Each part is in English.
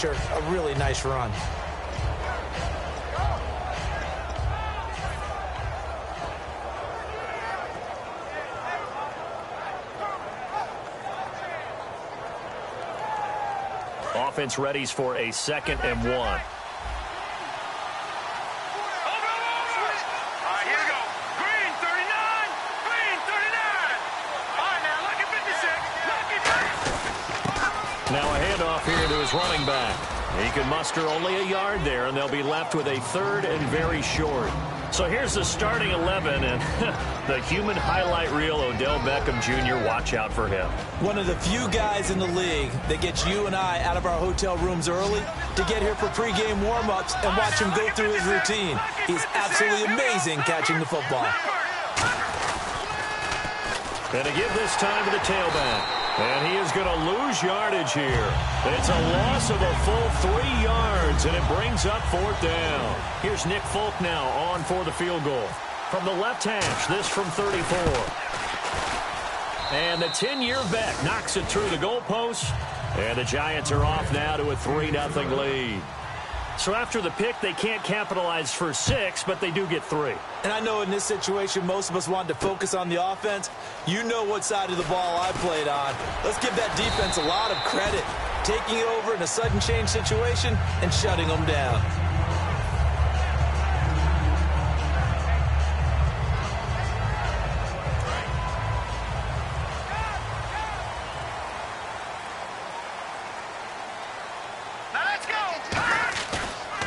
pressure, a really nice run. Offense readies for a 2nd and 1. Now a handoff here to his running back. He can muster only a yard there, and they'll be left with a 3rd and very short. So here's the starting 11, and the human highlight reel, Odell Beckham Jr., watch out for him. One of the few guys in the league that gets you and I out of our hotel rooms early to get here for pregame warm-ups and watch him go through his routine. He's absolutely amazing catching the football. And to give this time to the tailback. And he is going to lose yardage here. It's a loss of a full 3 yards, and it brings up 4th down. Here's Nick Folk now on for the field goal. From the left hash, this from 34. And the 10-year vet knocks it through the goalpost. And the Giants are off now to a 3-0 lead. So after the pick, they can't capitalize for 6, but they do get 3. And I know in this situation, most of us wanted to focus on the offense. You know what side of the ball I played on. Let's give that defense a lot of credit. Taking it over in a sudden change situation and shutting them down.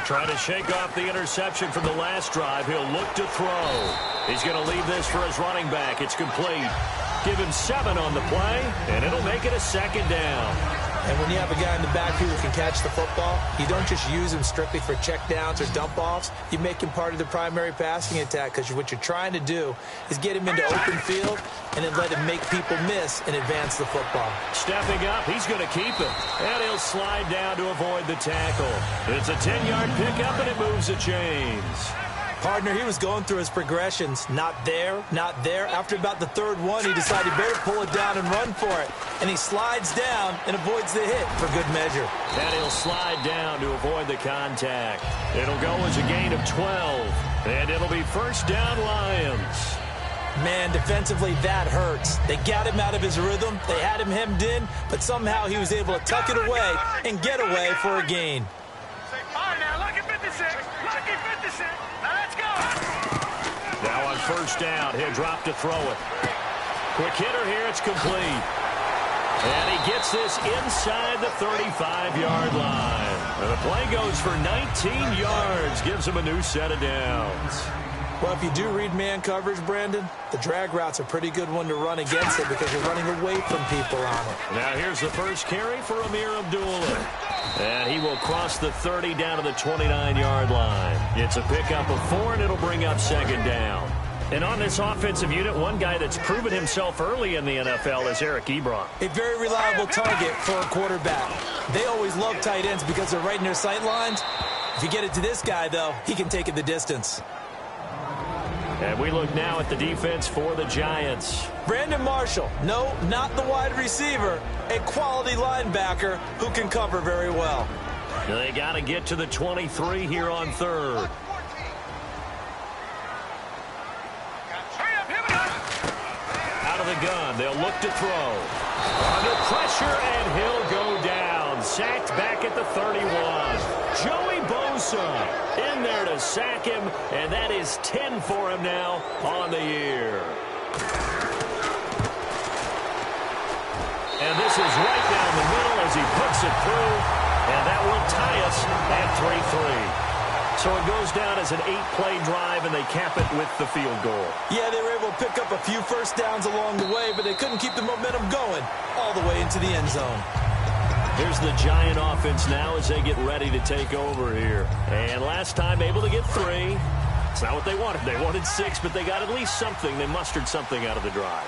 Trying to shake off the interception from the last drive. He'll look to throw. He's going to leave this for his running back. It's complete. Give him 7 on the play, and it'll make it a 2nd down. And when you have a guy in the backfield who can catch the football, you don't just use him strictly for checkdowns or dump-offs. You make him part of the primary passing attack, because what you're trying to do is get him into open field and then let him make people miss and advance the football. Stepping up, he's going to keep it. And he'll slide down to avoid the tackle. It's a 10-yard pickup, and it moves the chains. Partner, he was going through his progressions. Not there, not there. After about the 3rd one, he decided he better pull it down and run for it. And he slides down and avoids the hit for good measure. And he'll slide down to avoid the contact. It'll go as a gain of 12. And it'll be 1st down Lions. Man, defensively, that hurts. They got him out of his rhythm. They had him hemmed in, but somehow he was able to tuck it away and get away for a gain. All right, now, lucky 56. Lucky 56. Now, let's go. Now on 1st down, he'll drop to throw it. Quick hitter here, it's complete. And he gets this inside the 35-yard line. And the play goes for 19 yards, gives him a new set of downs. Well, if you do read man coverage, Brandon, the drag route's a pretty good one to run against it because you're running away from people on it. Now here's the first carry for Amir Abdullah. And he will cross the 30 down to the 29-yard line. It's a pickup of 4, and it'll bring up 2nd down. And on this offensive unit, one guy that's proven himself early in the NFL is Eric Ebron. A very reliable target for a quarterback. They always love tight ends because they're right in their sight lines. If you get it to this guy, though, he can take it the distance. And we look now at the defense for the Giants. Brandon Marshall, no, not the wide receiver, a quality linebacker who can cover very well. They got to get to the 23 here on 3rd. Out of the gun, they'll look to throw. Under pressure, and he'll go down. Sacked back at the 31. Joey Bosa in there to sack him, and that is 10 for him now on the year. And this is right down the middle as he puts it through, and that will tie us at 3-3. So it goes down as an 8-play drive, and they cap it with the field goal. Yeah, they were able to pick up a few first downs along the way, but they couldn't keep the momentum going all the way into the end zone. Here's the Giant offense now as they get ready to take over here. And last time able to get 3. It's not what they wanted. They wanted 6, but they got at least something. They mustered something out of the drive.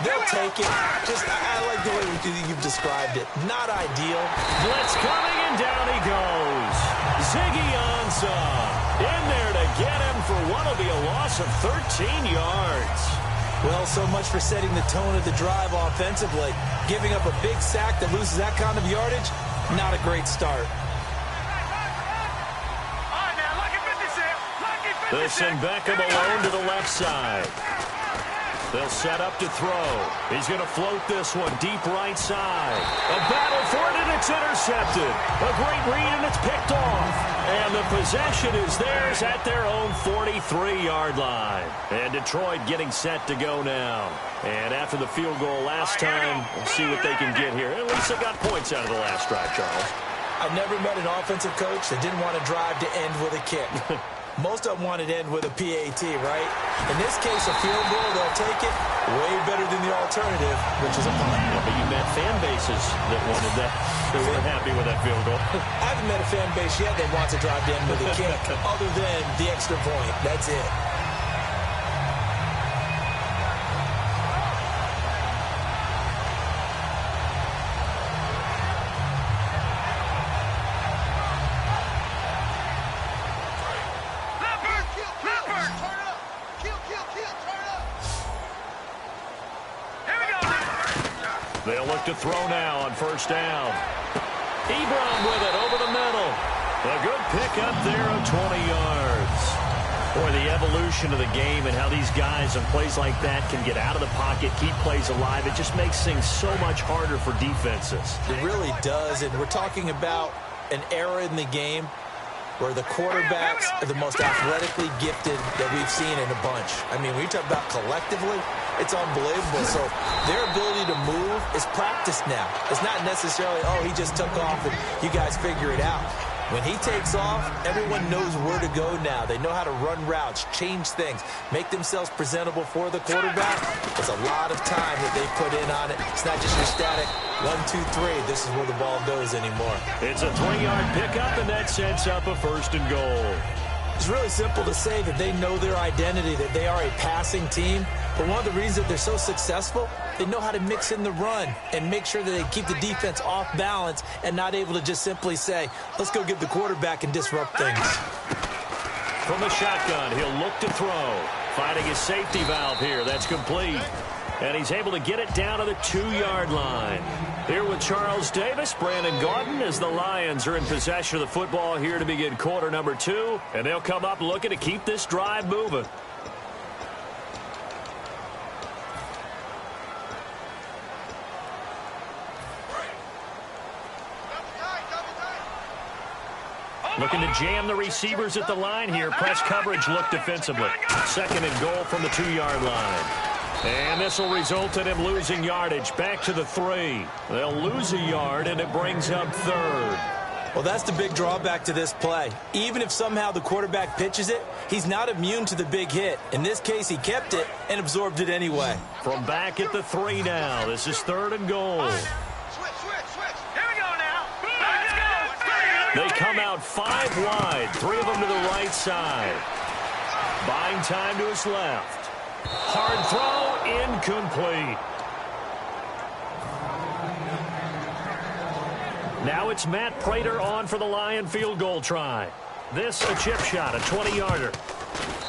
They'll take it. I like the way you've described it. Not ideal. Blitz coming, and down he goes. Ziggy Ansah in there to get him for what will be a loss of 13 yards. Well, so much for setting the tone of the drive offensively. Giving up a big sack that loses that kind of yardage, not a great start. They'll send Beckham alone to the left side. They'll set up to throw. He's going to float this one deep right side. A battle for it, and it's intercepted. A great read, and it's picked off. And the possession is theirs at their own 43-yard line. And Detroit getting set to go now. And after the field goal last time, we'll see what they can get here. At least they got points out of the last drive, Charles. I've never met an offensive coach that didn't want to drive to end with a kick. Most of them want to end with a PAT, right? In this case, a field goal, they'll take it way better than the alternative, which is a punt. Yeah, but you met fan bases that wanted that. They weren't happy with that field goal. I haven't met a fan base yet that wants to drive to end with a kick, other than the extra point. That's it. They'll look to throw now on first down. Ebron with it over the middle. A good pickup there of 20 yards. Boy, the evolution of the game and how these guys in plays like that can get out of the pocket, keep plays alive, it just makes things so much harder for defenses. It really does, and we're talking about an era in the game where the quarterbacks are the most athletically gifted that we've seen in a bunch. I mean, when you talk about collectively, it's unbelievable. So their ability to move is practiced now. It's not necessarily, oh, he just took off and you guys figure it out. When he takes off, everyone knows where to go now. They know how to run routes, change things, make themselves presentable for the quarterback. It's a lot of time that they put in on it. It's not just your static 1, 2, 3. This is where the ball goes anymore. It's a 3-yard pickup, and that sets up a first and goal. It's really simple to say that they know their identity, that they are a passing team. But one of the reasons that they're so successful, they know how to mix in the run and make sure that they keep the defense off balance and not able to just simply say, let's go get the quarterback and disrupt things. From the shotgun, he'll look to throw. Finding his safety valve here. That's complete. And he's able to get it down to the 2-yard line. Here with Charles Davis, Brandon Gordon, as the Lions are in possession of the football here to begin quarter number 2. And they'll come up looking to keep this drive moving. Looking to jam the receivers at the line here. Press coverage look defensively. Second and goal from the 2-yard line. And this will result in him losing yardage. Back to the 3. They'll lose a yard, and it brings up third. Well, that's the big drawback to this play. Even if somehow the quarterback pitches it, he's not immune to the big hit. In this case, he kept it and absorbed it anyway. From back at the 3 now. This is third and goal. They come out 5 wide, 3 of them to the right side. Buying time to his left. Hard throw, incomplete. Now it's Matt Prater on for the Lion field goal try. This a chip shot, a 20-yarder.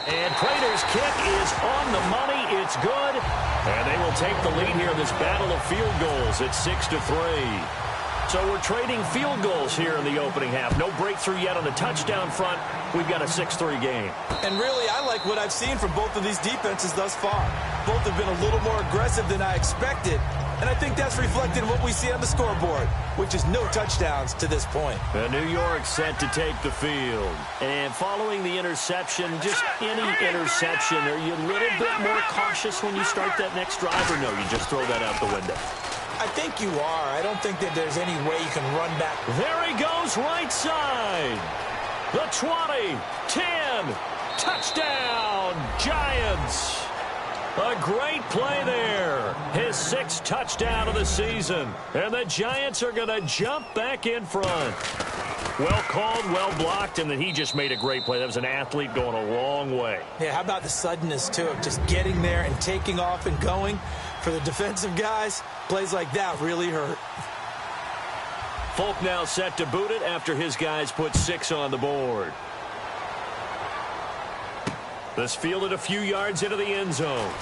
And Prater's kick is on the money. It's good. And they will take the lead here in this battle of field goals at 6-3. So we're trading field goals here in the opening half. No breakthrough yet on the touchdown front. We've got a 6-3 game. And really, I like what I've seen from both of these defenses thus far. Both have been a little more aggressive than I expected. And I think that's reflected in what we see on the scoreboard, which is no touchdowns to this point. New York set to take the field. And following the interception, just any interception, are you a little bit more cautious when you start that next drive, or no, you just throw that out the window? I think you are. I don't think that there's any way you can run back. There he goes, right side. The 20, 10, touchdown, Giants. A great play there. His 6th touchdown of the season. And the Giants are going to jump back in front. Well called, well blocked, and then he just made a great play. That was an athlete going a long way. Yeah, how about the suddenness, too, of just getting there and taking off and going? For the defensive guys, plays like that really hurt. Folk now set to boot it after his guys put 6 on the board. This fielded a few yards into the end zone.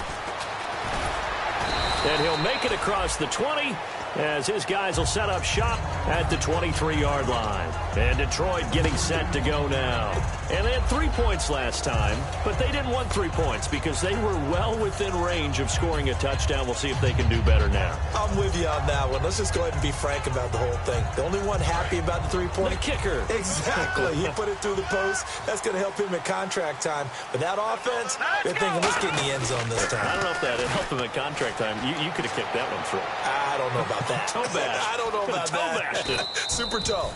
And he'll make it across the 20, as his guys will set up shop at the 23-yard line. And Detroit getting set to go now. And they had 3 points last time, but they didn't want 3 points because they were well within range of scoring a touchdown. We'll see if they can do better now. I'm with you on that one. Let's just go ahead and be frank about the whole thing. The only one happy about the 3-point. The kicker. Exactly. He put it through the post. That's going to help him at contract time. But that offense, they're thinking, let's get in the end zone this time. I don't know if that helped him at contract time. You could have kicked that one through. I don't know about that. Toe bash. I don't know about that. Toe bashed. Super toe.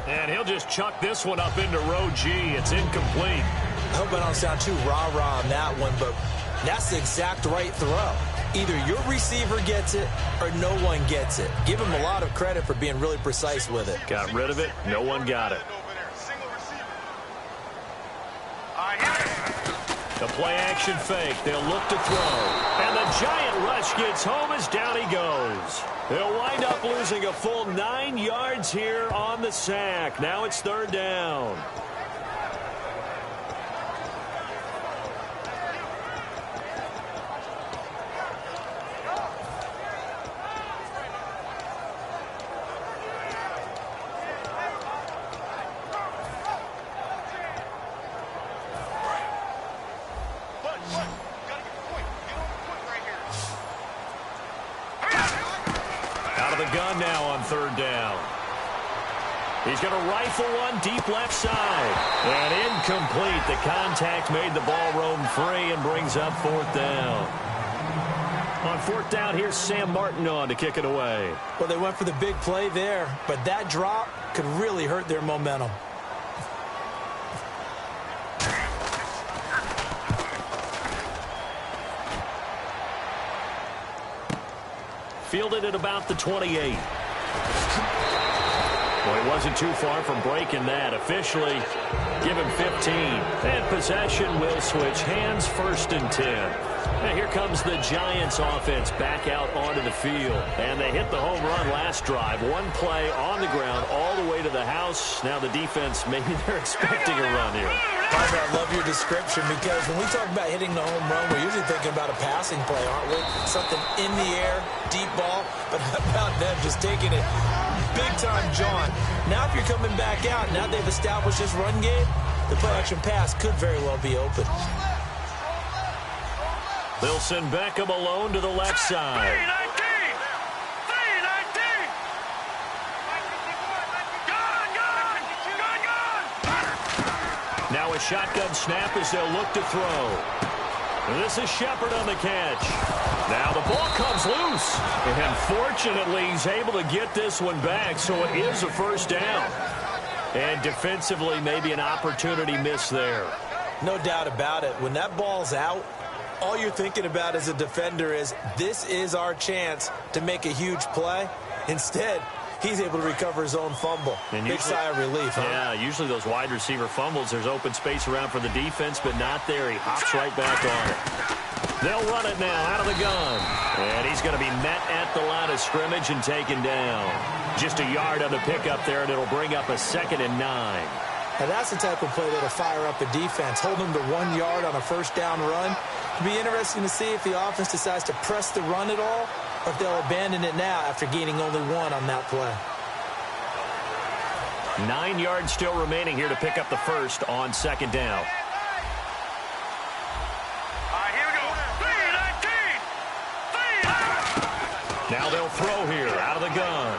And he'll just chuck this one up into row G. It's incomplete. I hope I don't sound too rah-rah on that one, but that's the exact right throw. Either your receiver gets it or no one gets it. Give him a lot of credit for being really precise with it. Got rid of it. No one got it. The play-action fake. They'll look to throw. And the giant rush gets home as down he goes. They'll wind up losing a full 9 yards here on the sack. Now it's 3rd down. Gun now on 3rd down. He's going to rifle one deep left side. And incomplete. The contact made the ball roam free and brings up 4th down. On 4th down, here's Sam Martin on to kick it away. Well, they went for the big play there, but that drop could really hurt their momentum. Fielded at about the 28. Well, he wasn't too far from breaking that. Officially, give him 15. And possession will switch hands, 1st and 10. And here comes the Giants offense back out onto the field. And they hit the home run last drive. One play on the ground all the way to the house. Now the defense, maybe they're expecting a run here. Parker, I love your description because when we talk about hitting the home run, we're usually thinking about a passing play, aren't we? Something in the air, deep ball. But how about them just taking it big time, John? Now if you're coming back out, now they've established this run game, the play-action pass could very well be open. They'll send Beckham alone to the left side. 3-19! Now a shotgun snap as they'll look to throw. This is Shepard on the catch. Now the ball comes loose. And fortunately, he's able to get this one back, so it is a 1st down. And defensively, maybe an opportunity missed there. No doubt about it. When that ball's out, all you're thinking about as a defender is, this is our chance to make a huge play. Instead, he's able to recover his own fumble. And big sigh of relief, huh? Yeah, usually those wide receiver fumbles, there's open space around for the defense, but not there. He hops right back on it. They'll run it now out of the gun. And he's going to be met at the line of scrimmage and taken down. Just a yard on the pickup there, and it'll bring up a 2nd and 9. Now that's the type of play that'll fire up a defense. Hold them to 1 yard on a 1st down run. It'll be interesting to see if the offense decides to press the run at all, or if they'll abandon it now after gaining only 1 on that play. 9 yards still remaining here to pick up the 1st on 2nd down. Here we go. 3-19! Now they'll throw here out of the gun.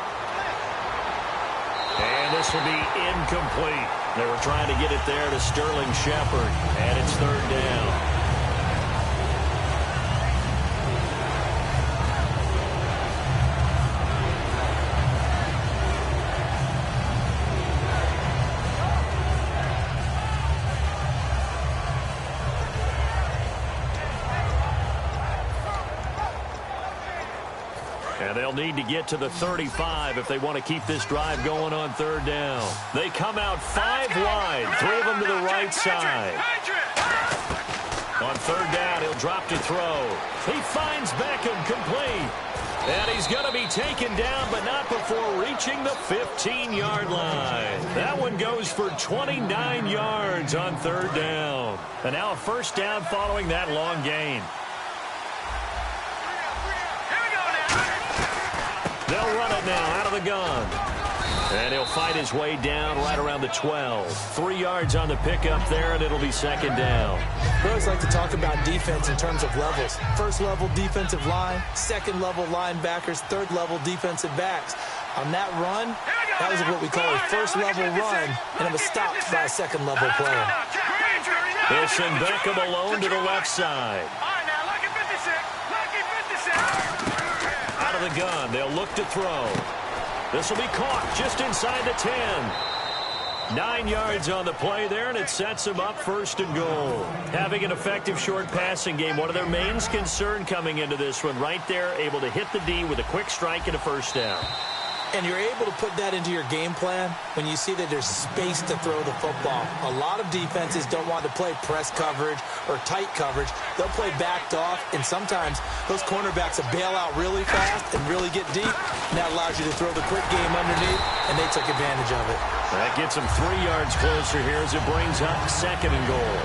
And this will be incomplete. They were trying to get it there to Sterling Shepard, and it's 3rd down. And they'll need to get to the 35 if they want to keep this drive going on 3rd down. They come out 5 wide, 3 of them to the right side. On 3rd down, he'll drop to throw. He finds Beckham complete. And he's going to be taken down, but not before reaching the 15-yard line. That one goes for 29 yards on 3rd down. And now a 1st down following that long gain. They'll They'll run it now out of the gun. And he'll fight his way down right around the 12. 3 yards on the pickup there, and it'll be second down. We always like to talk about defense in terms of levels. First level defensive line, second level linebackers, third level defensive backs. On that run, that was what we call a first level run, and it was stopped by a second level player. They'll send Beckham alone to the left side. Out of the gun, they'll look to throw. This will be caught just inside the 10. 9 yards on the play there, and it sets them up first and goal. Having an effective short passing game, one of their main concern coming into this one, right there, able to hit the D with a quick strike and a first down. And you're able to put that into your game plan when you see that there's space to throw the football. A lot of defenses don't want to play press coverage or tight coverage. They'll play backed off, and sometimes those cornerbacks will bail out really fast and really get deep, and that allows you to throw the quick game underneath, and they took advantage of it. That gets them 3 yards closer here as it brings up second and goal.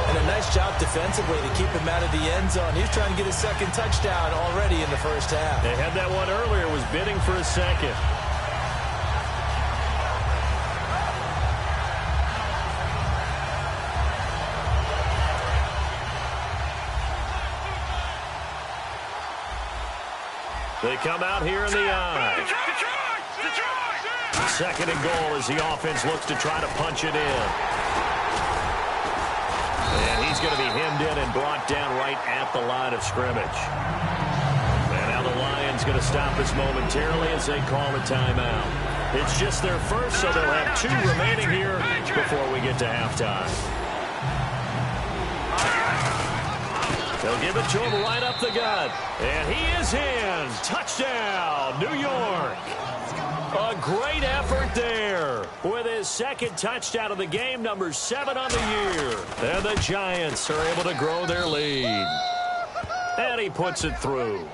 And a nice job defensively to keep him out of the end zone. He was trying to get his second touchdown already in the first half. They had that one earlier, was bidding for a second. They come out here in the eye. Second and goal as the offense looks to try to punch it in. And he's going to be hemmed in and brought down right at the line of scrimmage. And now the Lions going to stop this momentarily as they call a timeout. It's just their first, so they'll have 2 remaining here before we get to halftime. They'll give it to him right up the gut. And he is in. Touchdown, New York. A great effort there with his second touchdown of the game, number 7 on the year. And the Giants are able to grow their lead. And he puts it through.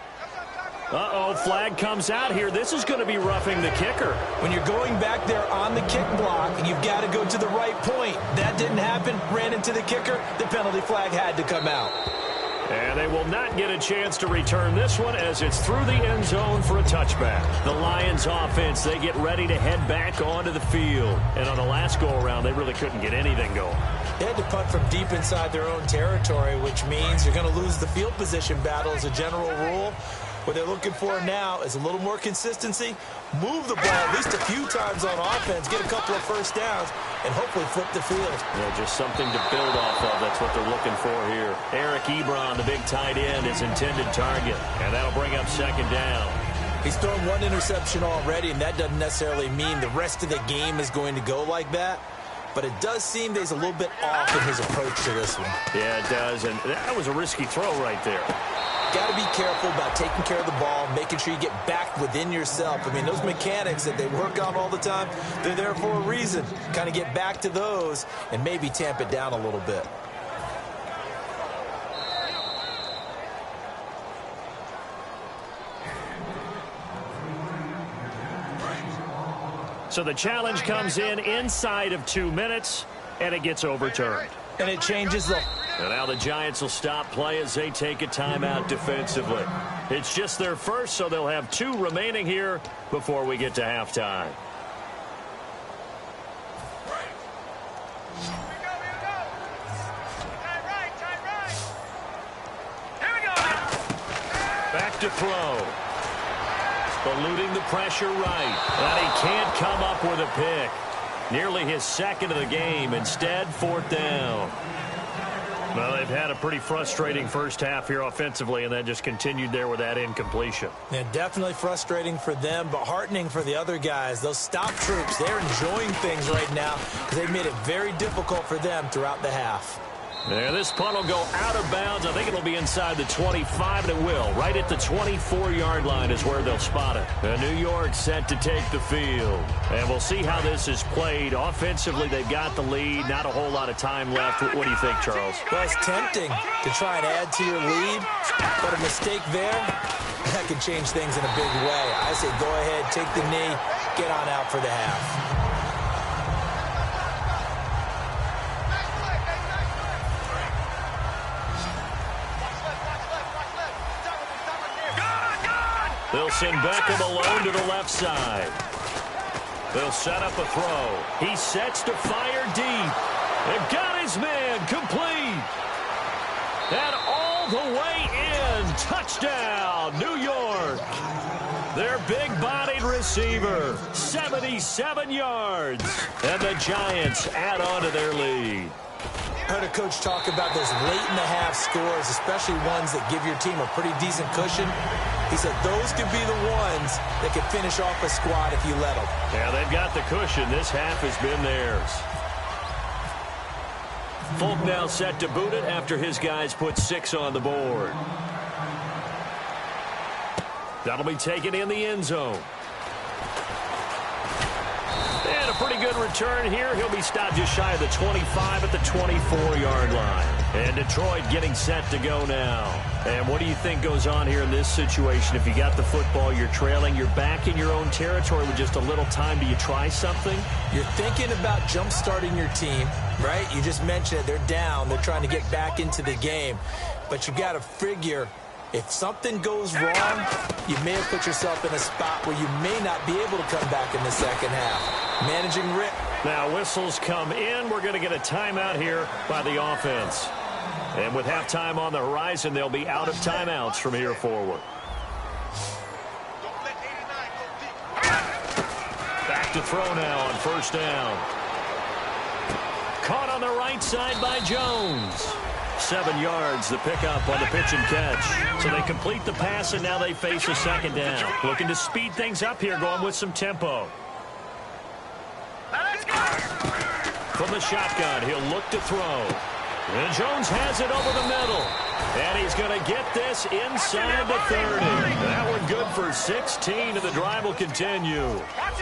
Uh-oh, flag comes out here. This is going to be roughing the kicker. When you're going back there on the kick block, you've got to go to the right point. That didn't happen. Ran into the kicker. The penalty flag had to come out. And they will not get a chance to return this one as it's through the end zone for a touchback. The Lions offense, they get ready to head back onto the field. And on the last go-around, they really couldn't get anything going. They had to punt from deep inside their own territory, which means you're going to lose the field position battle as a general rule. What they're looking for now is a little more consistency, move the ball at least a few times on offense, get a couple of first downs, and hopefully flip the field. Yeah, just something to build off of. That's what they're looking for here. Eric Ebron, the big tight end, is intended target, and that'll bring up second down. He's thrown 1 interception already, and that doesn't necessarily mean the rest of the game is going to go like that. But it does seem that he's a little bit off in his approach to this one. Yeah, it does, and that was a risky throw right there. Got to be careful about taking care of the ball, making sure you get back within yourself. I mean, those mechanics that they work on all the time, they're there for a reason. Kind of get back to those and maybe tamp it down a little bit. So the challenge comes in inside of 2 minutes, and it gets overturned. And it changes the... And now the Giants will stop play as they take a timeout defensively. It's just their first, so they'll have 2 remaining here before we get to halftime. Back to throw. Eluding the pressure right. And he can't come up with a pick. Nearly his second of the game. Instead, 4th down. Well, they've had a pretty frustrating first half here offensively, and that just continued there with that incompletion. Yeah, definitely frustrating for them, but heartening for the other guys. Those stop troops, they're enjoying things right now because they've made it very difficult for them throughout the half. Yeah, this punt will go out of bounds. I think it'll be inside the 25, and it will. Right at the 24-yard line is where they'll spot it. And New York set to take the field. And we'll see how this is played. Offensively, they've got the lead. Not a whole lot of time left. What do you think, Charles? Well, it's tempting to try and add to your lead, but a mistake there, that can change things in a big way. I say go ahead, take the knee, get on out for the half. They'll send Beckham alone to the left side. They'll set up a throw. He sets to fire deep. They've got his man complete. And all the way in. Touchdown, New York. Their big-bodied receiver, 77 yards. And the Giants add on to their lead. I heard a coach talk about those late-in-the-half scores, especially ones that give your team a pretty decent cushion. He said those could be the ones that could finish off a squad if you let them. Yeah, they've got the cushion. This half has been theirs. Folk now set to boot it after his guys put 6 on the board. That'll be taken in the end zone. And a pretty good return here. He'll be stopped just shy of the 25 at the 24-yard line. And Detroit getting set to go now. And what do you think goes on here in this situation? If you got the football, you're trailing, you're back in your own territory with just a little time. Do you try something? You're thinking about jump-starting your team, right? You just mentioned it. They're down. They're trying to get back into the game. But you got to figure, if something goes wrong, you may have put yourself in a spot where you may not be able to come back in the second half. Managing risk. Now whistles come in. We're going to get a timeout here by the offense. And with halftime on the horizon, they'll be out of timeouts from here forward. Back to throw now on first down. Caught on the right side by Jones. 7 yards, the pickup on the pitch and catch. So they complete the pass, and now they face a second down. Looking to speed things up here, going with some tempo. From the shotgun, he'll look to throw. And Jones has it over the middle. And he's going to get this inside the 30. That one good for 16, and the drive will continue.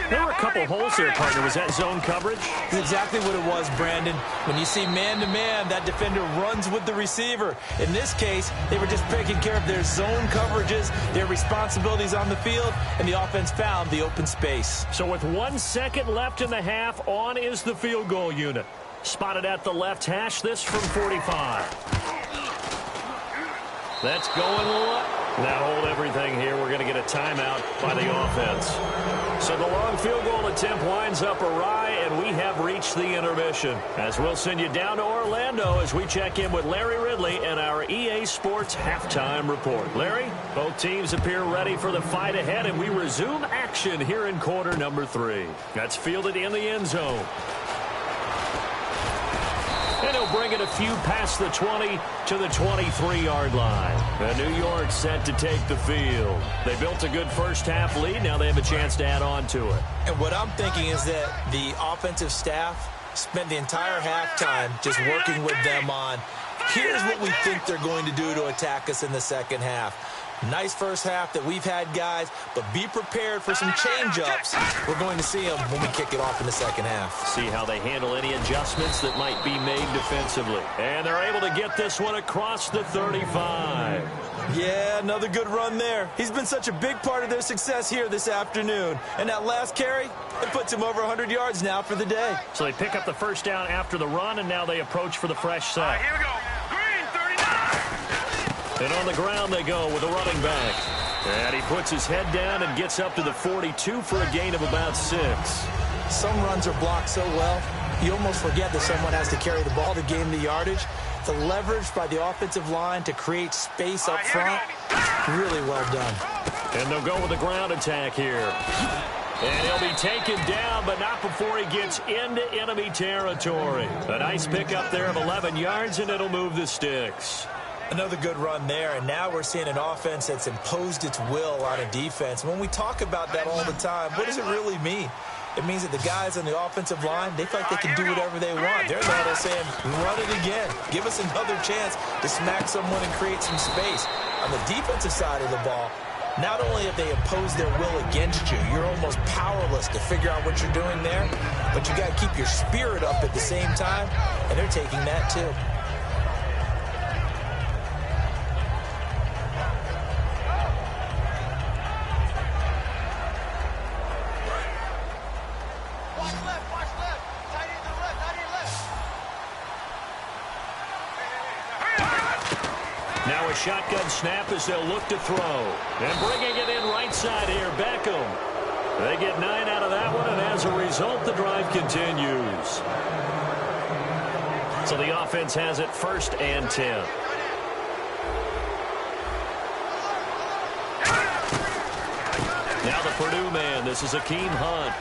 There were a couple holes there, partner. Was that zone coverage? That's exactly what it was, Brandon. When you see man-to-man, that defender runs with the receiver. In this case, they were just taking care of their zone coverages, their responsibilities on the field, and the offense found the open space. So with 1 second left in the half, on is the field goal unit. Spotted at the left hash, this from 45. That's going left. Now hold everything here. We're going to get a timeout by the offense. So the long field goal attempt winds up awry, and we have reached the intermission. As we'll send you down to Orlando as we check in with Larry Ridley and our EA Sports halftime report. Larry, both teams appear ready for the fight ahead, and we resume action here in quarter number 3. That's fielded in the end zone. And he'll bring it a few past the 20 to the 23-yard line. And New York set to take the field. They built a good first-half lead. Now they have a chance to add on to it. And what I'm thinking is that the offensive staff spent the entire halftime just working with them on, here's what we think they're going to do to attack us in the second half. Nice first half that we've had, guys, but be prepared for some change-ups. We're going to see them when we kick it off in the second half. See how they handle any adjustments that might be made defensively. And they're able to get this one across the 35. Yeah, another good run there. He's been such a big part of their success here this afternoon. And that last carry, it puts him over 100 yards now for the day. So they pick up the first down after the run, and now they approach for the fresh set. Here we go. Green, 39. And on the ground they go with a running back. And he puts his head down and gets up to the 42 for a gain of about 6. Some runs are blocked so well, you almost forget that someone has to carry the ball to gain the yardage. The leverage by the offensive line to create space up front, really well done. And they'll go with the ground attack here. And he'll be taken down, but not before he gets into enemy territory. A nice pickup there of 11 yards, and it'll move the sticks. Another good run there, and now we're seeing an offense that's imposed its will on a defense. When we talk about that all the time, what does it really mean? It means that the guys on the offensive line, they feel like they can do whatever they want. They're there saying, run it again. Give us another chance to smack someone and create some space. On the defensive side of the ball, not only have they imposed their will against you, you're almost powerless to figure out what you're doing there, but you got to keep your spirit up at the same time, and they're taking that too. shotgun snap as they'll look to throw. And bringing it in right side here, Beckham. They get 9 out of that one, and as a result, the drive continues. So the offense has it 1st and 10. Now the Purdue man. This is Akeem Hunt.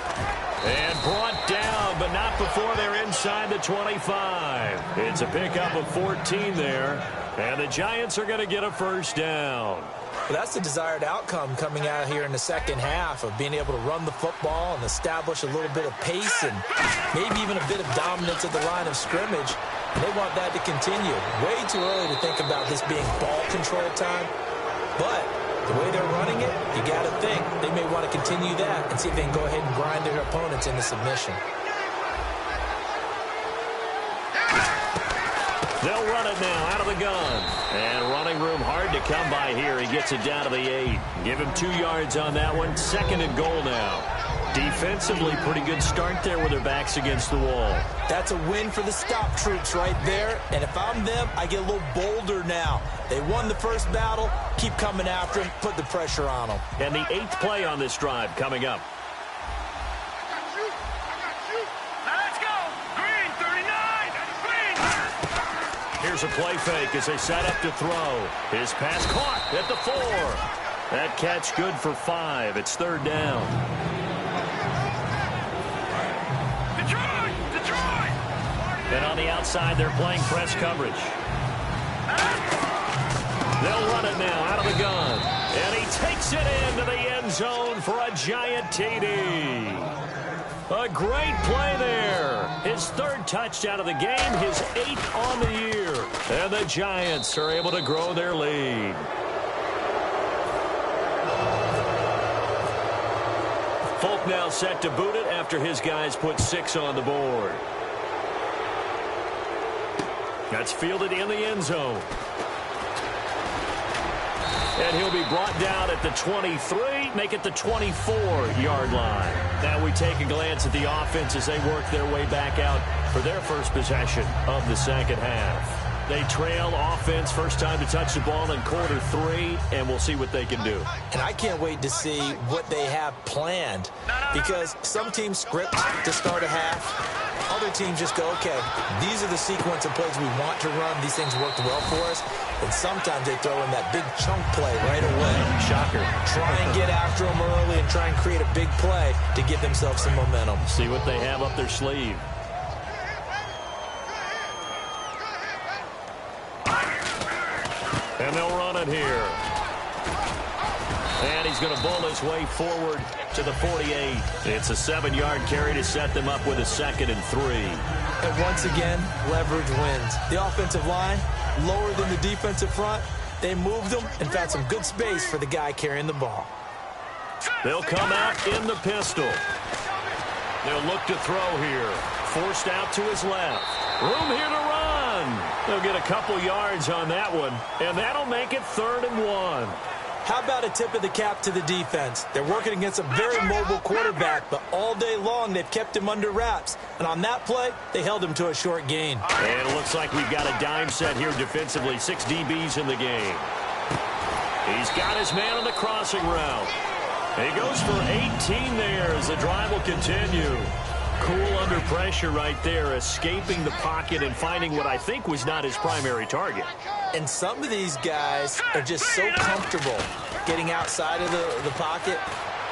And brought down, but not before they're inside the 25. It's a pickup of 14 there. And the Giants are going to get a 1st down. Well, that's the desired outcome coming out here in the second half of being able to run the football and establish a little bit of pace and maybe even a bit of dominance at the line of scrimmage. And they want that to continue. Way too early to think about this being ball control time. But the way they're running it, you got to think they may want to continue that and see if they can go ahead and grind their opponents into submission. They'll run it now out of the gun. And running room hard to come by here. He gets it down to the 8. Give him 2 yards on that one. 2nd and goal now. Defensively, pretty good start there with their backs against the wall. That's a win for the stop troops right there. And if I'm them, I get a little bolder now. They won the first battle. Keep coming after them. Put the pressure on them. And the 8th play on this drive coming up. Let's go. Green, 39. Green. Here's a play fake as they set up to throw. His pass caught at the 4. That catch good for 5. It's 3rd down. Detroit. And on the outside, they're playing press coverage. They'll run it now out of the gun. And he takes it into the end zone for a giant TD. A great play there. His 3rd touchdown of the game, his 8th on the year. And the Giants are able to grow their lead. Folk now set to boot it after his guys put 6 on the board. That's fielded in the end zone. And he'll be brought down at the 23, make it the 24-yard line. Now we take a glance at the offense as they work their way back out for their first possession of the second half. They trail offense, first time to touch the ball in quarter 3, and we'll see what they can do. And I can't wait to see what they have planned, because some teams script to start a half. Other teams just go, okay, these are the sequence of plays we want to run. These things worked well for us. And sometimes they throw in that big chunk play right away. Shocker. Try and get after them early and try and create a big play to give themselves some momentum. See what they have up their sleeve. And they'll run it here. And he's going to bowl his way forward to the 48. It's a 7-yard carry to set them up with a 2nd and 3. And once again, leverage wins. The offensive line, lower than the defensive front. They moved them and found some good space for the guy carrying the ball. They'll come out in the pistol. They'll look to throw here. Forced out to his left. Room here to run. They'll get a couple yards on that one, and that'll make it 3rd and 1. How about a tip of the cap to the defense? They're working against a very mobile quarterback, but all day long they've kept him under wraps. And on that play, they held him to a short gain. And it looks like we've got a dime set here defensively. 6 DBs in the game. He's got his man on the crossing route. He goes for 18 there as the drive will continue. Cool under pressure right there, escaping the pocket and finding what I think was not his primary target. And some of these guys are just so comfortable getting outside of the pocket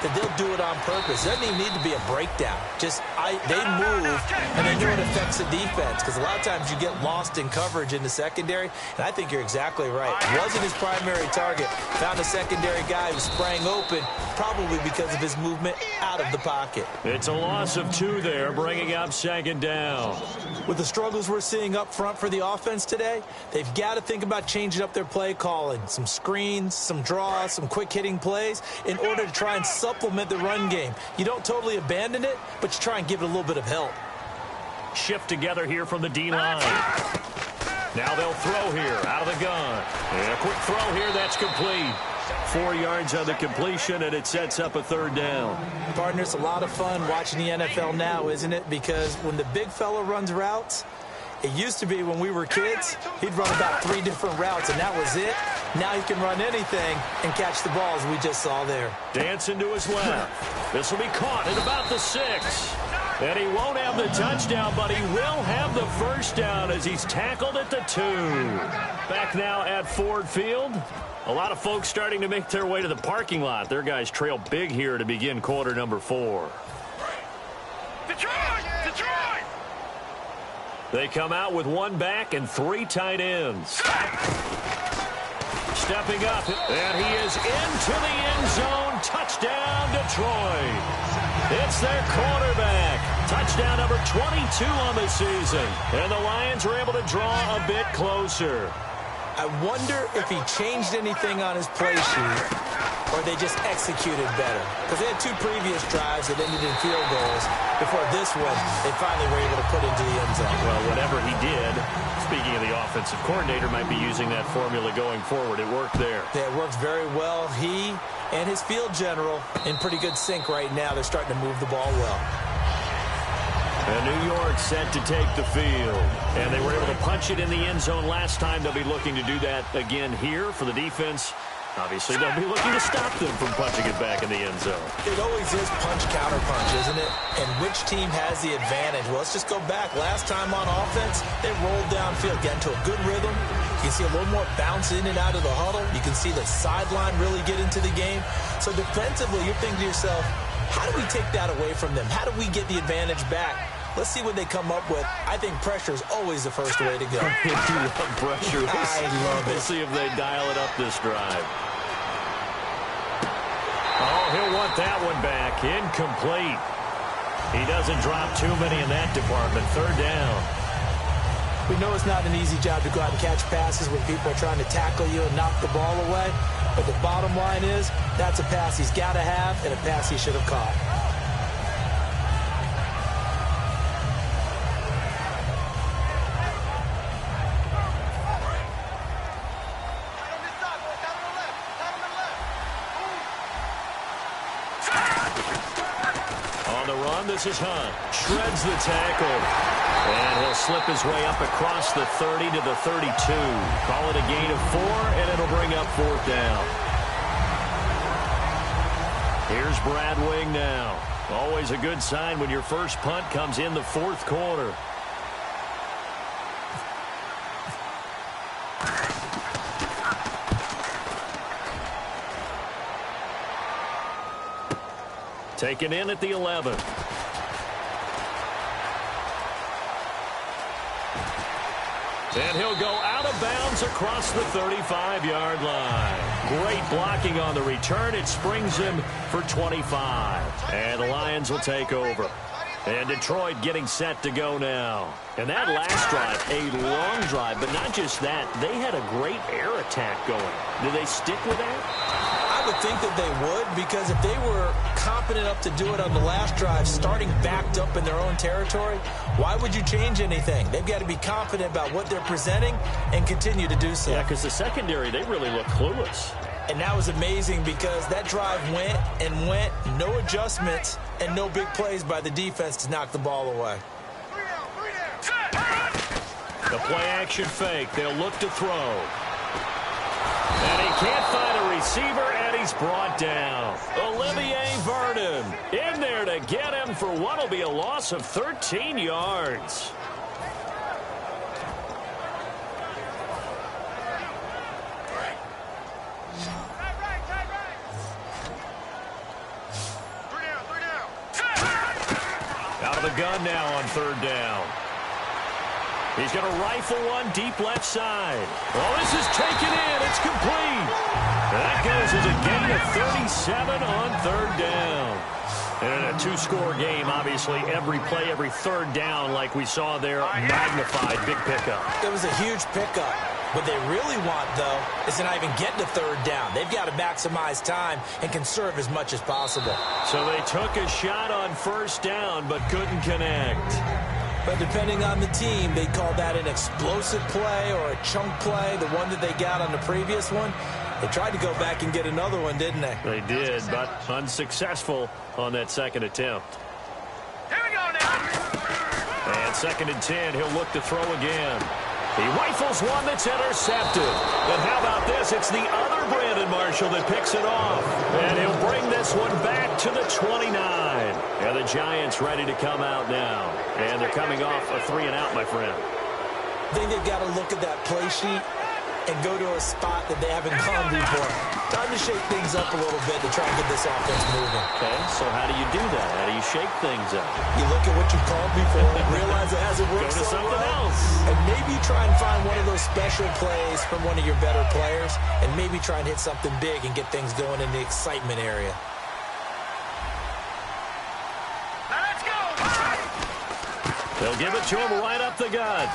that they'll do it on purpose. It doesn't even need to be a breakdown. Just they move, and they know it affects the defense, because a lot of times you get lost in coverage in the secondary, and I think you're exactly right. It wasn't his primary target. Found a secondary guy who sprang open, probably because of his movement out of the pocket. It's a loss of 2 there, bringing up 2nd down. With the struggles we're seeing up front for the offense today, they've got to think about changing up their play calling. Some screens, some draws, some quick-hitting plays in order to try and supplement the run game. You don't totally abandon it, but you try and give it a little bit of help. Shift together here from the D-line. Now they'll throw here out of the gun. And a quick throw here, that's complete. 4 yards on the completion, and it sets up a 3rd down. Partner, it's a lot of fun watching the NFL now, isn't it? Because when the big fella runs routes, it used to be when we were kids, he'd run about 3 different routes, and that was it. Now he can run anything and catch the ball, as we just saw there. Dancing to his left. This will be caught at about the 6. And he won't have the touchdown, but he will have the first down as he's tackled at the 2. Back now at Ford Field. A lot of folks starting to make their way to the parking lot. Their guys trail big here to begin quarter number 4. Detroit! Detroit! They come out with 1 back and 3 tight ends. Stepping up, and he is into the end zone. Touchdown, Detroit. It's their quarterback. Touchdown number 22 on the season. And the Lions are able to draw a bit closer. I wonder if he changed anything on his play sheet or they just executed better. Because they had 2 previous drives that ended in field goals. Before this one, they finally were able to put into the end zone. Well, whatever he did, speaking of the offensive coordinator, might be using that formula going forward. It worked there. Yeah, it works very well. He and his field general in pretty good sync right now. They're starting to move the ball well. And New York set to take the field. And they were able to punch it in the end zone last time. They'll be looking to do that again here for the defense. Obviously, they'll be looking to stop them from punching it back in the end zone. It always is punch-counter-punch, isn't it? And which team has the advantage? Well, let's just go back. Last time on offense, they rolled downfield, get into a good rhythm. You can see a little more bounce in and out of the huddle. You can see the sideline really get into the game. So defensively, you're thinking to yourself, how do we take that away from them? How do we get the advantage back? Let's see what they come up with. I think pressure is always the first way to go. If you love pressure, I love it. We'll see if they dial it up this drive. Oh, he'll want that one back. Incomplete. He doesn't drop too many in that department. 3rd down. We know it's not an easy job to go out and catch passes when people are trying to tackle you and knock the ball away. But the bottom line is, that's a pass he's got to have and a pass he should have caught. This is Hunt. Shreds the tackle. And he'll slip his way up across the 30 to the 32. Call it a gain of 4, and it'll bring up 4th down. Here's Brad Wing now. Always a good sign when your first punt comes in the 4th quarter. Taken in at the 11. And he'll go out of bounds across the 35-yard line. Great blocking on the return. It springs him for 25. And the Lions will take over. And Detroit getting set to go now. And that last drive, a long drive, but not just that. They had a great air attack going. Do they stick with that? I would think that they would, because if they were competent enough to do it on the last drive, starting backed up in their own territory, why would you change anything? They've got to be confident about what they're presenting and continue to do so. Yeah, because the secondary, they really look clueless. And that was amazing because that drive went and went, no adjustments, and no big plays by the defense to knock the ball away. The play-action fake. They'll look to throw. And he can't find a receiver, and he's brought down. Olivier Vernon in there to get him for what will be a loss of 13 yards. Out of the gun now on 3rd down. He's going to rifle one deep left side. Oh, this is taken in. It's complete. That goes as a gain of 37 on 3rd down. And in a 2-score game, obviously, every play, every 3rd down, like we saw there, magnified, big pickup. It was a huge pickup. What they really want, though, is to not even get to 3rd down. They've got to maximize time and conserve as much as possible. So they took a shot on 1st down, but couldn't connect. But depending on the team, they call that an explosive play or a chunk play, the one that they got on the previous one. They tried to go back and get another one, didn't they? They did, but unsuccessful on that 2nd attempt. Here we go now. And 2nd and 10, he'll look to throw again. He rifles one that's intercepted. And how about this? It's the other Brandon Marshall that picks it off. And he'll bring this one back to the 29. And the Giants ready to come out now. And they're coming off a 3-and-out, my friend. I think they've got to look at that play sheet and go to a spot that they haven't gone before. Time to shake things up a little bit to try and get this offense moving. Okay, so how do you do that? How do you shake things up? You look at what you've called before, realize it hasn't worked Go to so something well, else. and maybe try and find one of those special plays from one of your better players, and maybe try and hit something big and get things going in the excitement area. Now let's go. They'll give it to him right up the gut.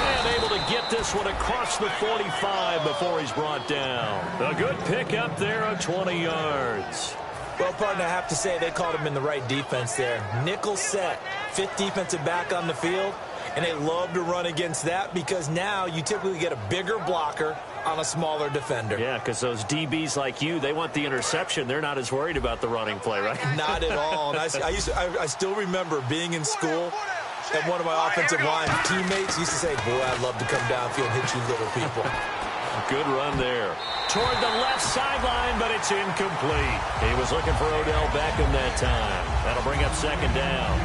And able to get this one across the 45 before he's brought down. A good pick up there of 20 yards. Well, partner, I have to say they called him in the right defense there. Nickel set, 5th defensive back on the field, and they love to run against that because now you typically get a bigger blocker on a smaller defender. Yeah, because those DBs like you, they want the interception. They're not as worried about the running play, right? Not at all. And I still remember being in school, and one of my offensive line teammates used to say, boy, I'd love to come downfield and hit you little people. Good run there. Toward the left sideline, but it's incomplete. He was looking for Odell Beckham that time. That'll bring up 2nd down.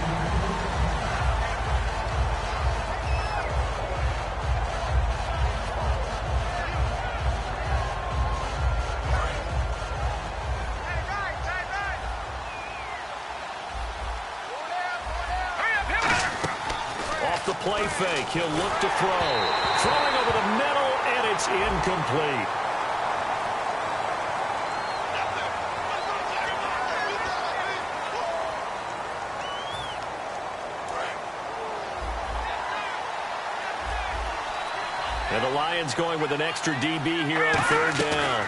The play fake. He'll look to throw. Throwing over the middle, and it's incomplete. And the Lions going with an extra DB here on 3rd down.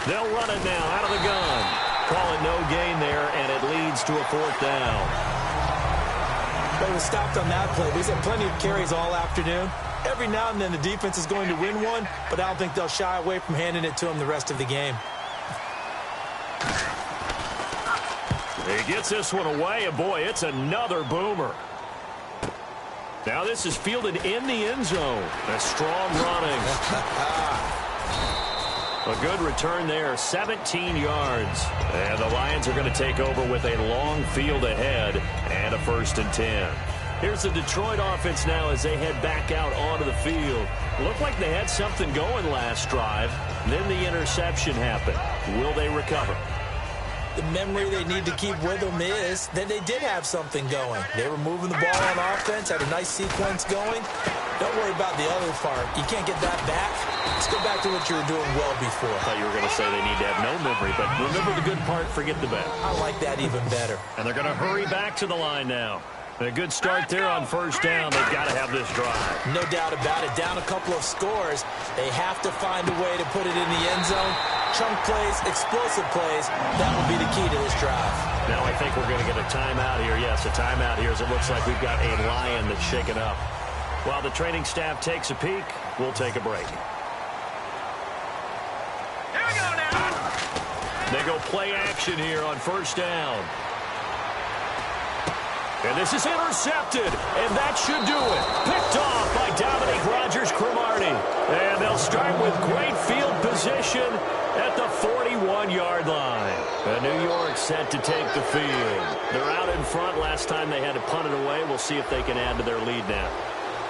They'll run it now out of the gun. Call it no gain there, and it leads to a 4th down. They were stopped on that play. He's had plenty of carries all afternoon. Every now and then the defense is going to win one, but I don't think they'll shy away from handing it to him the rest of the game. He gets this one away, and boy, it's another boomer. Now this is fielded in the end zone. A strong running. A good return there, 17 yards. And the Lions are going to take over with a long field ahead and a 1st and 10. Here's the Detroit offense now as they head back out onto the field. Looked like they had something going last drive. Then the interception happened. Will they recover? The memory they need to keep with them is that they did have something going. They were moving the ball on offense, had a nice sequence going. Don't worry about the other part. You can't get that back. Let's go back to what you were doing well before. I thought you were going to say they need to have no memory, but remember the good part, forget the bad. I like that even better. And they're going to hurry back to the line now. A good start there on 1st down. They've got to have this drive. No doubt about it. Down a couple of scores. They have to find a way to put it in the end zone. Chunk plays, explosive plays. That will be the key to this drive. Now I think we're going to get a timeout here. Yes, a timeout here as it looks like we've got a Lion that's shaken up. While the training staff takes a peek, we'll take a break. Here we go now. They go play action here on 1st down. And this is intercepted, and that should do it. Picked off by Dominique Rodgers-Cromartie. And they'll start with great field position at the 41-yard line. And New York set to take the field. They're out in front. Last time they had to punt it away. We'll see if they can add to their lead now.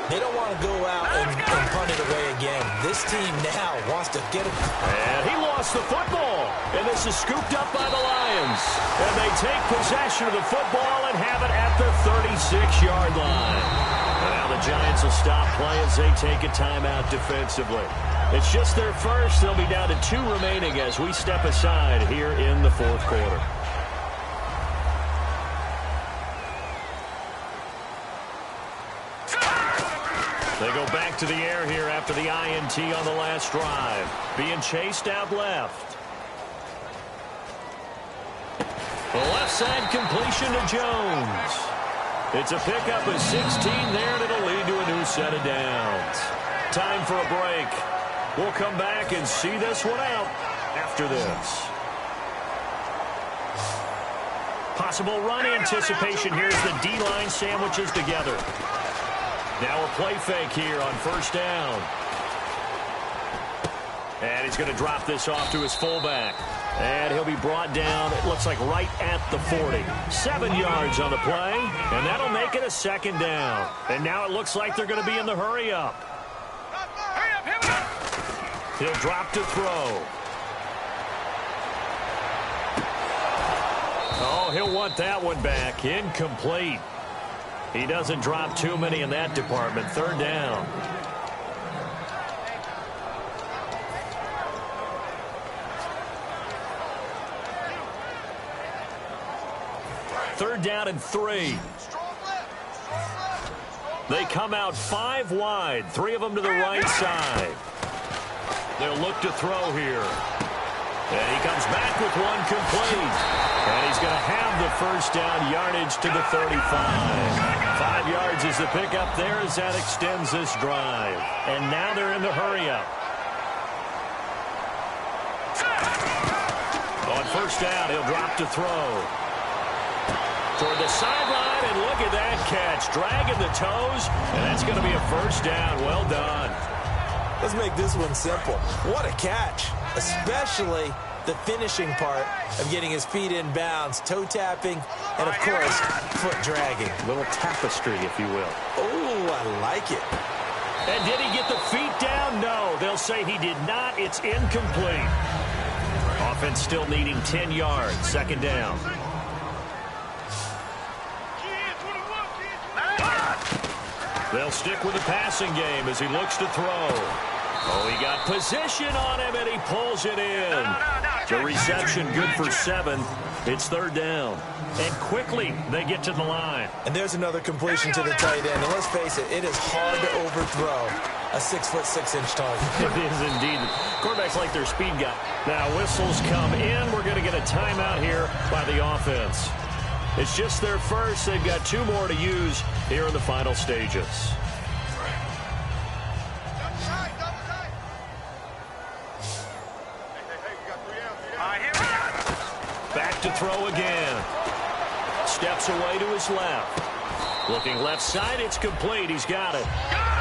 They don't want to go out and punt it away again. This team now wants to get it. And he lost the football. And this is scooped up by the Lions. And they take possession of the football and have it at the 36-yard line. And now the Giants will stop play as they take a timeout defensively. It's just their first. They'll be down to 2 remaining as we step aside here in the 4th quarter. They go back to the air here after the INT on the last drive. Being chased out left. The left side completion to Jones. It's a pickup of 16 there, and it'll lead to a new set of downs. Time for a break. We'll come back and see this one out after this. Possible run anticipation here as the D-line sandwiches together. Now a play fake here on first down. And he's going to drop this off to his fullback. And he'll be brought down, it looks like right at the 40. 7 yards on the play, and that'll make it a second down. And now it looks like they're going to be in the hurry up. He'll drop to throw. Oh, he'll want that one back. Incomplete. He doesn't drop too many in that department. Third down. Third down and 3. They come out 5 wide, 3 of them to the right side. They'll look to throw here. And he comes back with one complete. And he's going to have the first down, yardage to the 35. 5 yards is the pickup there as that extends this drive. And now they're in the hurry-up. On first down, he'll drop to throw. Toward the sideline, and look at that catch. Dragging the toes, and that's going to be a first down. Well done. Let's make this one simple. What a catch, especially the finishing part of getting his feet in bounds, toe tapping, and, of course, foot dragging. A little tapestry, if you will. Oh, I like it. And did he get the feet down? No. They'll say he did not. It's incomplete. Offense still needing 10 yards. Second down. They'll stick with the passing game as he looks to throw. Oh, he got position on him, and he pulls it in. The reception good for 7. It's third down. And quickly, they get to the line. And there's another completion to the tight end. And let's face it, it is hard to overthrow a 6'6" target. It is indeed. Quarterbacks like their speed guy. Now, whistles come in. We're going to get a timeout here by the offense. It's just their first. They've got 2 more to use here in the final stages. Back to throw again. Steps away to his left. Looking left side, it's complete. He's got it.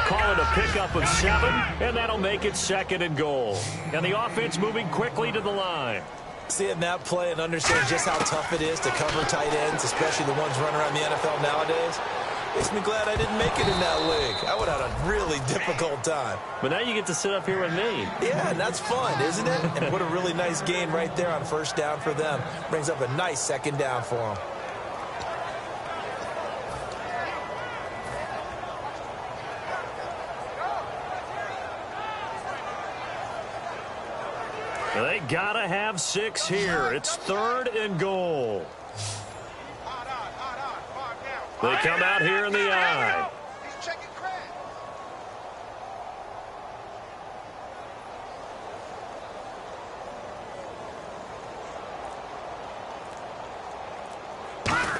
Call it a pickup of 7, and that'll make it second and goal. And the offense moving quickly to the line. Seeing that play and understand just how tough it is to cover tight ends, especially the ones running around the NFL nowadays, makes me glad I didn't make it in that league. I would have had a really difficult time. But now you get to sit up here with me. Yeah, and that's fun, isn't it? And what a really nice gain right there on first down for them. Brings up a nice second down for them. They gotta have 6 here. It's third and goal. They come out here in the eye.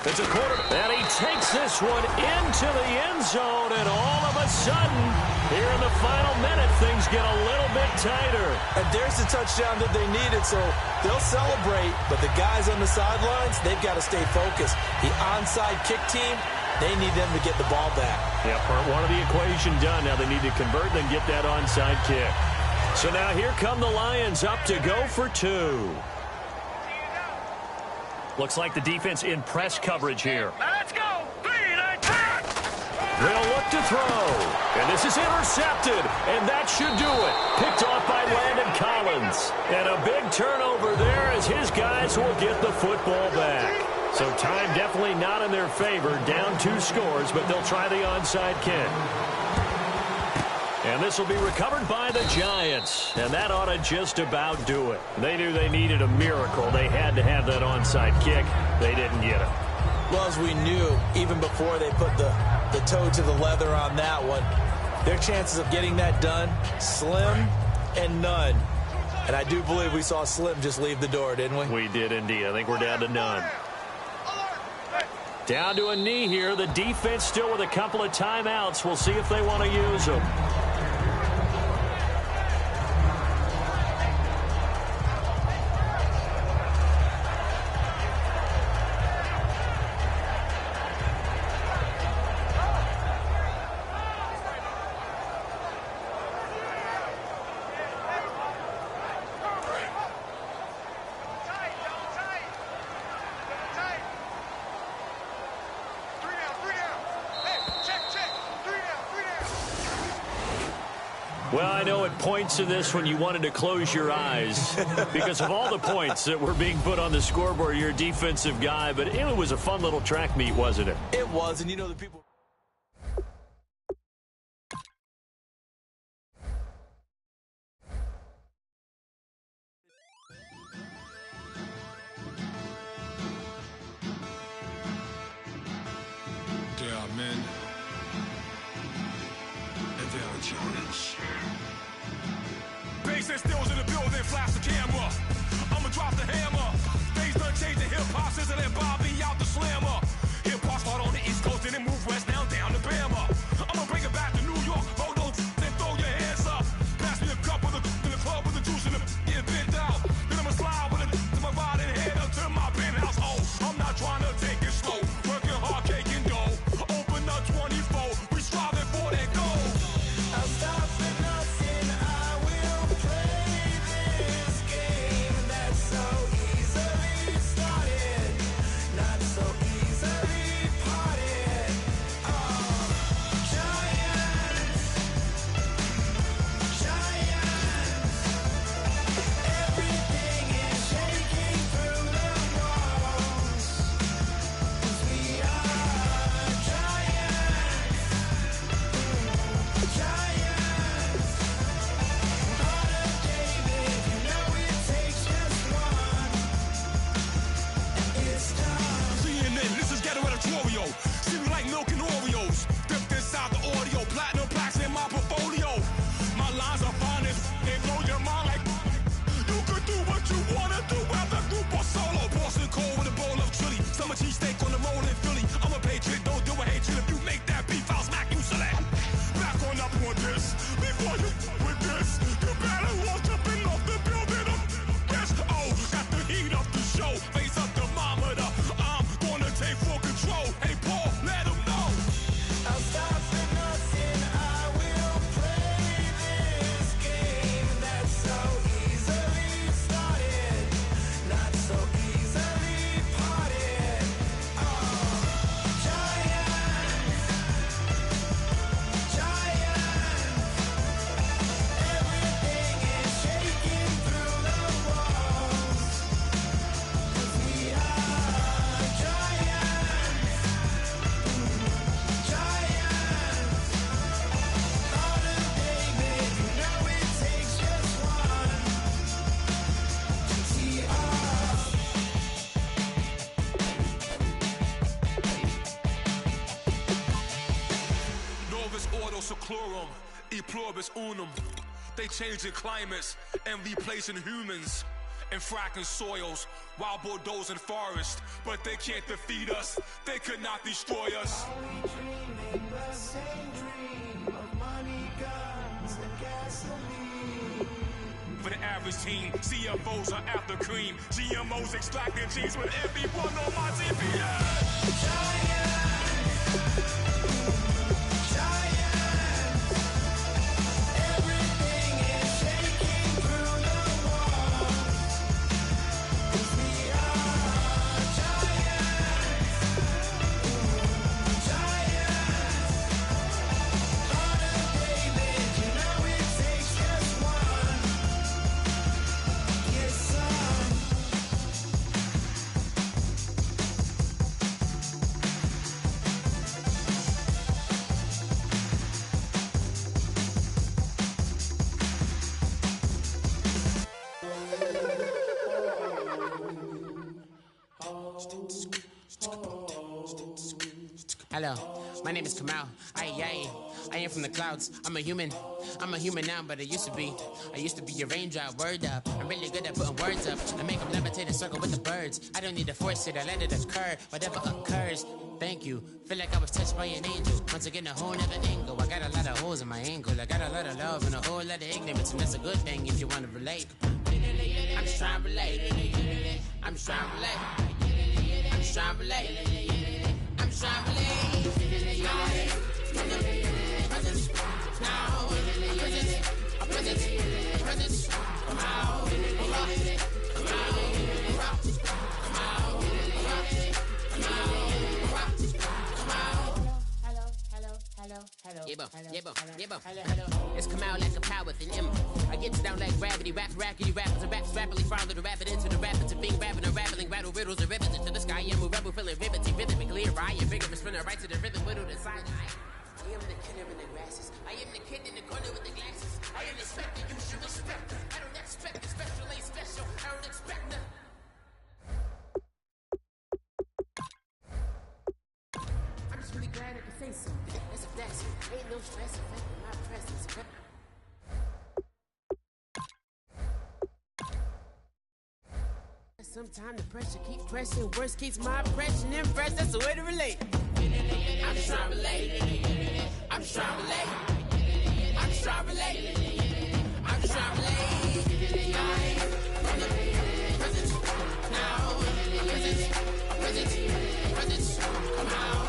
It's a quarter, and he takes this one into the end zone, and all of a sudden, here in the final minute, things get a little bit tighter. And there's the touchdown that they needed, so they'll celebrate, but the guys on the sidelines, they've got to stay focused. The onside kick team, they need them to get the ball back. Yeah, part 1 of the equation done. Now they need to convert and get that onside kick. So now here come the Lions up to go for 2. Looks like the defense in press coverage here. Let's go. 3, 9, 10. They'll look to throw. And this is intercepted. And that should do it. Picked off by Landon Collins. And a big turnover there as his guys will get the football back. So time definitely not in their favor. Down 2 scores, but they'll try the onside kick. And this will be recovered by the Giants. And that ought to just about do it. They knew they needed a miracle. They had to have that onside kick. They didn't get it. Well, as we knew, even before they put the toe to the leather on that one, their chances of getting that done, slim and none. And I do believe we saw Slim just leave the door, didn't we? We did indeed. I think we're down to none. Down to a knee here. The defense still with a couple of timeouts. We'll see if they want to use them. Well, I know at points in this when you wanted to close your eyes because of all the points that were being put on the scoreboard. You're a defensive guy, but it was a fun little track meet, wasn't it? It was, and you know the people... There are men, and there are giants. Bass and stills in the building, flash the camera. I'ma drop the hammer. Things done changed the hip-hop, sizzle and Bobby out the slammer. Hip-hop start on the East Coast and then move west, now down to Bama. I'ma bring it back to New York, hold on, then throw your hands up. Pass me a cup of the in the club with the juice in the get bent out. Then I'ma slide with it to my ride and head up to my penthouse. Oh, I'm not trying to take it slow, working hard, cake and dough. Open up 24, we striving for that goal. I'll stop for nothing, I will play this game that's so easily started, not so easily parted. Giants, everything is shaking through the walls, 'cause we are giants. Heart of David, you know it takes just one, and it's time. CNN, this is ghetto editorial. See me like milk and Oreos. Dipped inside the audio, platinum plaques in my portfolio. My lines are fine as they blow your mind like you could do what you wanna do, whether group or solo. Boston cold with a bowl of chili. Summer cheesesteak on the roll in Philly. I'm a patriot, don't do a hatred. If you make that beef, I'll smack you silly. Back on up on this. Before you with this, you better walk up and off the building up. Yes, oh, got the heat up the show. Face up thermometer. I'm gonna take full control. Hey, Paul, let him know. I'll stop for nothing. I will play this game that's so easily started, not so easily parted. Everything is shaking through the walls, 'cause we are giants. Heart of David, you know it takes just one to tee off. Novus ordo seclorum, e pluribus unum. They changing climates and replacing humans and fracking soils while bulldozing forests. But they can't defeat us, they could not destroy us. For the average team, CFOs are after cream. GMOs extracting genes with everyone on my TPS. Everything is shaking through the walls, 'cause we are giants. Heart of David, you know it takes just one. Yes, son. Hello, my name is Kamal. I am from the clouds. I'm a human now, but I used to be a raindrop. Word up, I'm really good at putting words up. I make them levitate and circle with the birds. I don't need to force it, I let it occur. Whatever occurs, thank you. Feel like I was touched by an angel. Once again, a whole nother angle. I got a lot of holes in my ankle. I got a lot of love and a whole lot of ignorance, and that's a good thing if you want to relate. I'm just trying to relate. I'm just trying to relate. I'm just trying to relate. I'm just trying to relate. Hello. It's come out like a power with an M. I get down like gravity, rackety rappers and raps rapidly follow the rapid into the rapids of being rapping and rattling, rattle riddles and rivets into the sky. I'm a rebel feeling rhythmically right, and vigorous spinner right to the rhythm, whittled inside. I am the killer in the grasses. I am the kid in the corner with the glasses. I am the spectre, you should respect. I don't expect the special ain't special. I don't expect the. I'm just really glad I can say something. That's a that's it. Ain't no stress affecting my presence. Sometimes the pressure keep pressing. Worst keeps my impression impressed. That's the way to relate. I'm just trying to relate. I'm just trying to relate. I'm just trying to relate. I'm just trying to relate. From the present now. A present. Come out.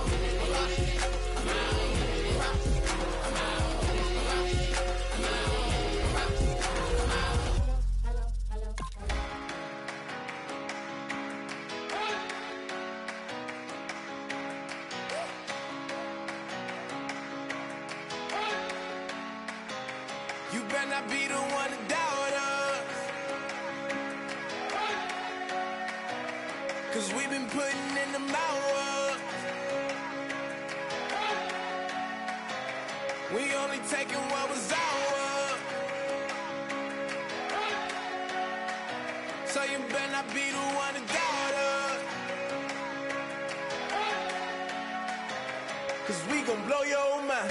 You better not be the one to doubt us, 'cause we've been putting in the hours. We only taking what was ours. So you better not be the one to doubt us, 'cause we gon' blow your mind.